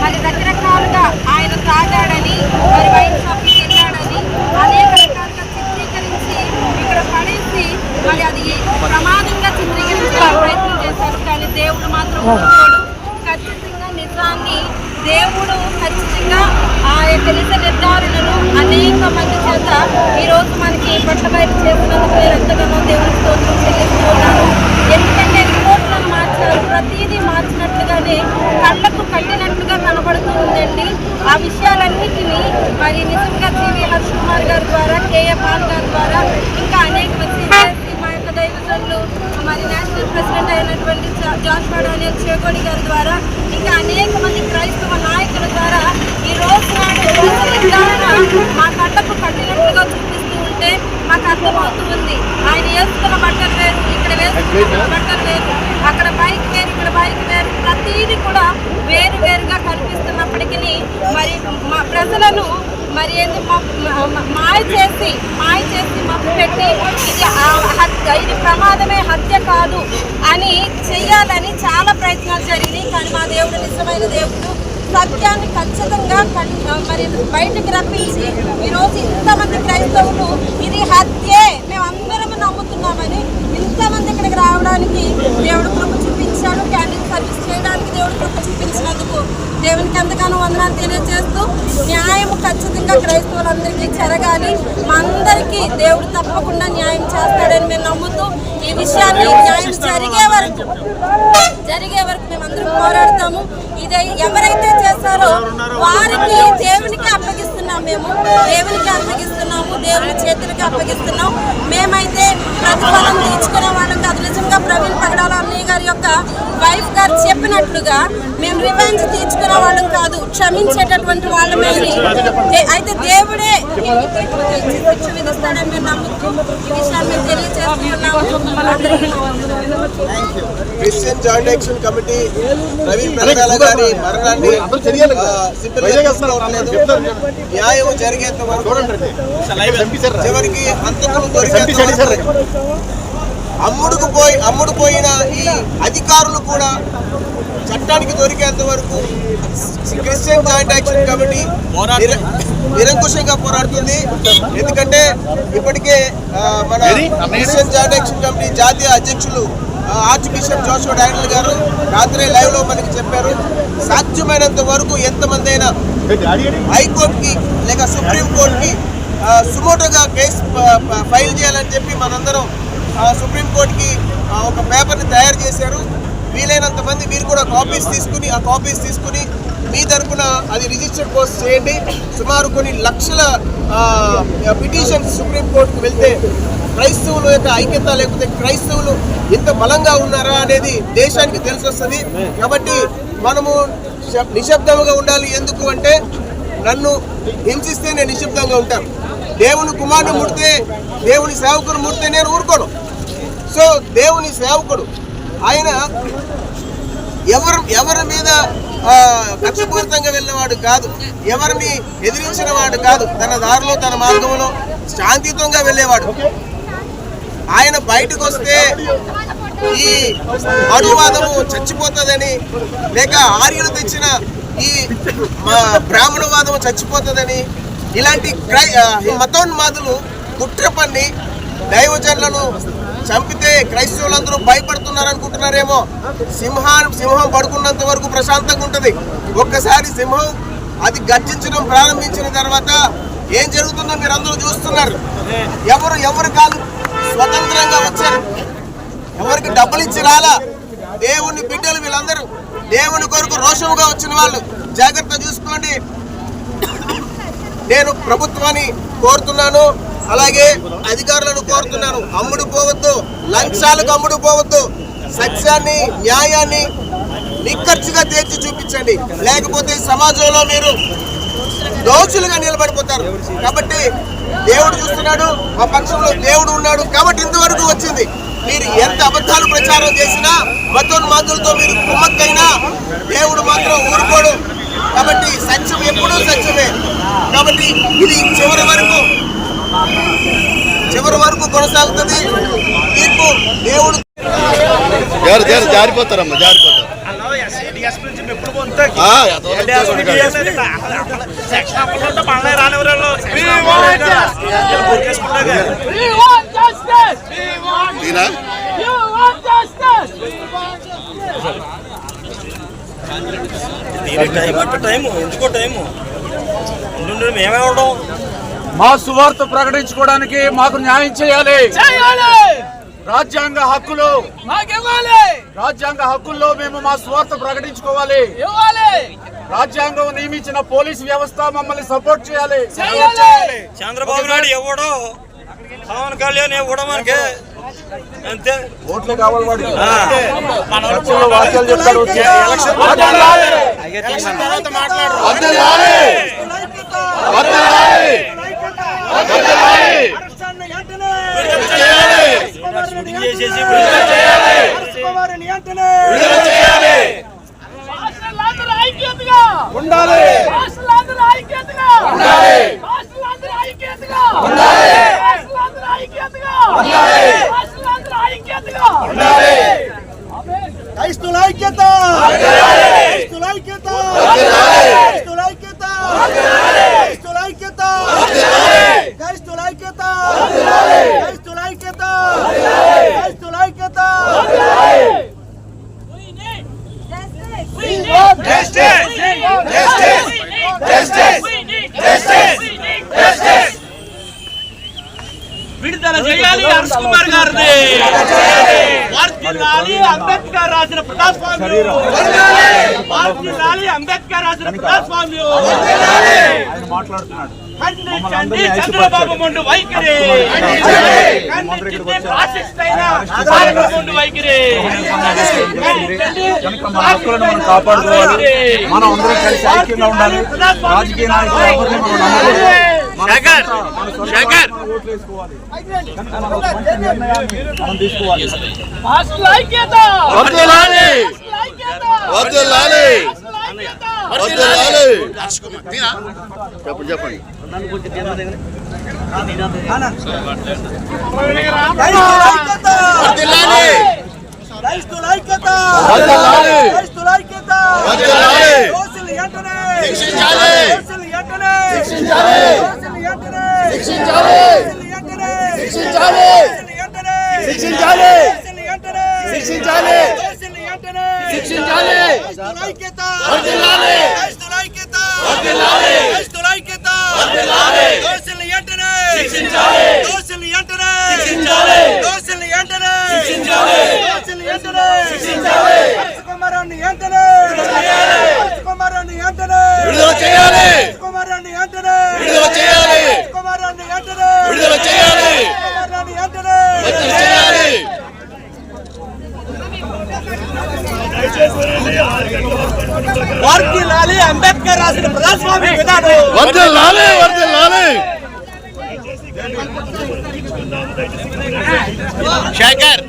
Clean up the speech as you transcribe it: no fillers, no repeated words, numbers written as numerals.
మరి రకరకాలుగా ఆయన తాగాడని, మరి వైన్ షాప్కి వెళ్ళాడని అనేక రకాలుగా చిత్రీకరించి ఇక్కడ పడేసి మరి అది ప్రమాదంగా చిత్రీకరించడానికి ప్రయత్నం చేశారు. కానీ దేవుడు మాత్రం ఊరుకోడు. ఖచ్చితంగా నిజాన్ని దేవుడు ఖచ్చితంగా ఆ యొక్క నిజ నిర్ధారణను అనేక మంది చేత ఈరోజు మనకి బట్టబయలు చేసినందుకు మీరు ఎంతగానో దేవుని స్తోత్రం చెల్లిస్తూ ఉన్నారు. ఎందుకంటే రిపోర్ట్లను మార్చారు, ప్రతిదీ మార్చినట్లుగానే కళ్ళకు కట్టినట్లుగా కనబడుతూ ఉందండి. ఆ విషయాలన్నిటినీ మరి నిజంగా జీవి హర్ష్ కుమార్ గారి ద్వారా, కేఏ పాల్ గారి ద్వారా, ఇంకా అనేక మంది మా యొక్క దైవజనులు మరి నేషనల్ ప్రెసిడెంట్ అయినటువంటి జాషువా డానియల్ చేగోడి గారి ద్వారా, ఇంకా అనేక మంది క్రైస్తవ నాయకుల ద్వారా ఈ రోజు నాడు నిర్ధారణ మా కళ్ళకు కట్టినట్లుగా చూపిస్తూ ఉంటే మాకు అర్థమవుతూ ఉంది. ఆయన వేసుకున్న బట్టలు వేరు, ఇక్కడ వేసుకున్న బట్టలు వేరు, అక్కడ బైక్ వేరు, ఇక్కడ బైక్ వేరు, ప్రతిదీ కూడా వేరు వేరుగా కనిపిస్తున్నప్పటికీ మరి మా ప్రజలను మరి మాయ చేసి మప్పు పెట్టి ఇది ప్రమాదమే, హత్య కాదు అని చెయ్యాలని చాలా ప్రయత్నాలు జరిగినాయి. కానీ మా దేవుడు నిజమైన దేవుడు సత్యాన్ని ఖచ్చితంగా మరి బయటకు రప్పించి ఈరోజు ఇంతమంది క్రైస్తవులు ఇది హత్యే మేమందరం నమ్ముతున్నామని ఇంతమంది ఇక్కడికి రావడానికి దేవుడు కృప చూపించాడు. క్యాండిల్ సర్వీస్ చేయడానికి దేవుడు కృప చూపించినందుకు దేవునికి ఎంతగానో వందనాలు తెలియజేస్తూ న్యాయం ఖచ్చితంగా క్రైస్తవులందరికీ జరగాలి. మా అందరికీ దేవుడు తప్పకుండా న్యాయం చేస్తాడని మేము నమ్ముతూ ఈ విషయాన్ని న్యాయం జరిగే వరకు మేమందరం పోరాడతాము. ఇదే ఎవరైతే చేస్తారో వారికి దేవునికి అప్పగిస్తున్నాం, దేవుని చేతులకి అప్పగిస్తున్నాం. మేమైతే ప్రతిఫలం తీర్చుకునే వాళ్ళం కాదు. నిజంగా ప్రవీణ్ పగడాల అన్నయ్య గారి యొక్క వైఫ్ గారు చెప్పినట్లుగా మేము రివెంజ్ తీర్చుకునే వాళ్ళం కాదు, క్షమించేటటువంటి వాళ్ళమే. అయితే దేవుడే శిక్ష విధిస్తాడని మేము నమ్ముతూ ఈ విషయాన్ని మేము తెలియజేస్తున్నాము. Christian joint action committee Praveen Pagadala గారి మరణాన్ని న్యాయం జరిగేంత వరకు, చివరికి హంతకులు దొరికేంత వరకు, అమ్ముడుపోయిన ఈ అధికారులు కూడా చట్టానికి దొరికేంత వరకు క్రిస్టియన్ జాయింట్ యాక్షన్ కమిటీ నిరంకుశంగా పోరాడుతుంది. ఎందుకంటే ఇప్పటికే మన క్రిస్టియన్ జాయింట్ యాక్షన్ కమిటీ జాతీయ అధ్యక్షులు ఆర్చ్ బిషప్ జాషువా డానియల్ గారు రాత్రి లైవ్ లో మనకి చెప్పారు, సాధ్యమైనంత వరకు ఎంతమంది అయినా హైకోర్టుకి లేక సుప్రీం కోర్టుకి సుమోటోగా కేసు ఫైల్ చేయాలని చెప్పి మనందరం సుప్రీంకోర్టుకి ఒక పేపర్ని తయారు చేశారు. వీలైనంత మంది మీరు కూడా కాపీస్ తీసుకుని మీ తరఫున అది రిజిస్టర్డ్ పోస్ట్ చేయండి. సుమారు కొన్ని లక్షల పిటిషన్స్ సుప్రీంకోర్టుకు వెళ్తే క్రైస్తవుల యొక్క ఐక్యత లేకపోతే క్రైస్తవులు ఎంత బలంగా ఉన్నారా అనేది దేశానికి తెలిసి వస్తుంది. కాబట్టి మనము నిశ్శబ్దంగా ఉండాలి. ఎందుకు అంటే నన్ను హింసిస్తే నేను నిశ్శబ్దంగా ఉంటాను. దేవుని కుమారుని ముడితే, దేవుని సేవకుని ముడితే నేను ఊరుకోను. సో దేవుని సేవకుడు ఆయన ఎవరి మీద కక్షపూరితంగా వెళ్ళినవాడు కాదు, ఎవరిని ఎదిరించిన వాడు కాదు. తన దారిలో తన మార్గంలో శాంతియుతంగా వెళ్ళేవాడు. ఆయన బయటకు వస్తే ఈ అణువాదము చచ్చిపోతుందని, లేక ఆర్యులు తెచ్చిన ఈ బ్రాహ్మణవాదము చచ్చిపోతుందని, ఇలాంటి మతోన్మాదులు కుట్ర పన్ని దైవజనులను చంపితే క్రైస్తవులందరూ భయపడుతున్నారు అనుకుంటున్నారేమో. సింహం పడుకున్నంత వరకు ప్రశాంతంగా ఉంటుంది. ఒక్కసారి సింహం అది గర్జించడం ప్రారంభించిన తర్వాత ఏం జరుగుతుందో మీరు అందరూ చూస్తున్నారు. ఎవరు కాదు స్వతంత్రంగా వచ్చారు, ఎవరికి డబ్బులు ఇచ్చి రాలా. దేవుని బిడ్డలు వీళ్ళందరూ దేవుని కొరకు రోషముగా వచ్చిన వాళ్ళు. జాగ్రత్త చూసుకోండి. నేను ప్రభుత్వాన్ని కోరుతున్నాను, అలాగే అధికారులను కోరుతున్నాను, అమ్ముడు పోవద్దు, లంచాలకు అమ్ముడు పోవద్దు. సత్యాన్ని న్యాయాన్ని నిక్కర్చుగా తీర్చి చూపించండి, లేకపోతే సమాజంలో మీరు దోషులుగా నిలబడిపోతారు. కాబట్టి దేవుడు చూస్తున్నాడు, మా పక్షంలో దేవుడు ఉన్నాడు. కాబట్టి ఇంతవరకు వచ్చింది. మీరు ఎంత అబద్ధాలు ప్రచారం చేసినా, మతోన్మాదులతో మీరు కుమ్మక్కైనా దేవుడు మాత్రం ఊరుకోడు. కాబట్టి సత్యం ఎప్పుడూ సత్యమే. కాబట్టి ఇది చివరి వరకు కొనసాగుతుంది. తీర్పు దేవుడు జారిపోతారమ్మా, జారిపోతారు. డిఎస్పీ నుంచి ఎప్పుడు పొందుతా సెక్షన్ అప్పుడు పనులే రానివరాలు టైము ఎందుకో టైము మేమేవడం మా సువార్త ప్రకటించుకోవడానికి మాకు న్యాయం చేయాలి. రాజ్యాంగ హక్కులు రాజ్యాంగ హక్కుల్లో మేము మా స్వార్థ ప్రకటించుకోవాలి. రాజ్యాంగం నియమించిన పోలీసు వ్యవస్థ మమ్మల్ని సపోర్ట్ చేయాలి. చంద్రబాబు నాయుడు ఎవడో పవన్ కళ్యాణ్ ఎవడో మనకి అంతే ఓట్లు కావాలి వాడికి. వాక్యాలు చెప్తాడు విడుదల చేయాలి హర్ష్ కుమార్ గారిని. వర్ధిల్లాలి అంబేద్కర్ రాసిన ప్రజాస్వామ్యం. వర్ధిల్లాలి అంబేద్కర్ రాసిన ప్రజాస్వామ్యం. ఖండించండి చంద్రబాబు మొండు వైఖరి. ఖండించండి ఫాసిస్ట్ అయిన మొండు వైఖరి. కాపాడుకోవాలి. మనం అందరం కలిసి ఐక్యంగా ఉండాలి. రాజకీయ నాయకులు ఎవరిని మనం నమ్మాలి. మనం తీసుకోవాలి. చెప్పండి. వర్ధిల్లాలి అంబేద్కర్ రాసిన ప్రజాస్వామ్య విధానం. వర్ధిల్లాలి, వర్ధిల్లాలి. శేఖర్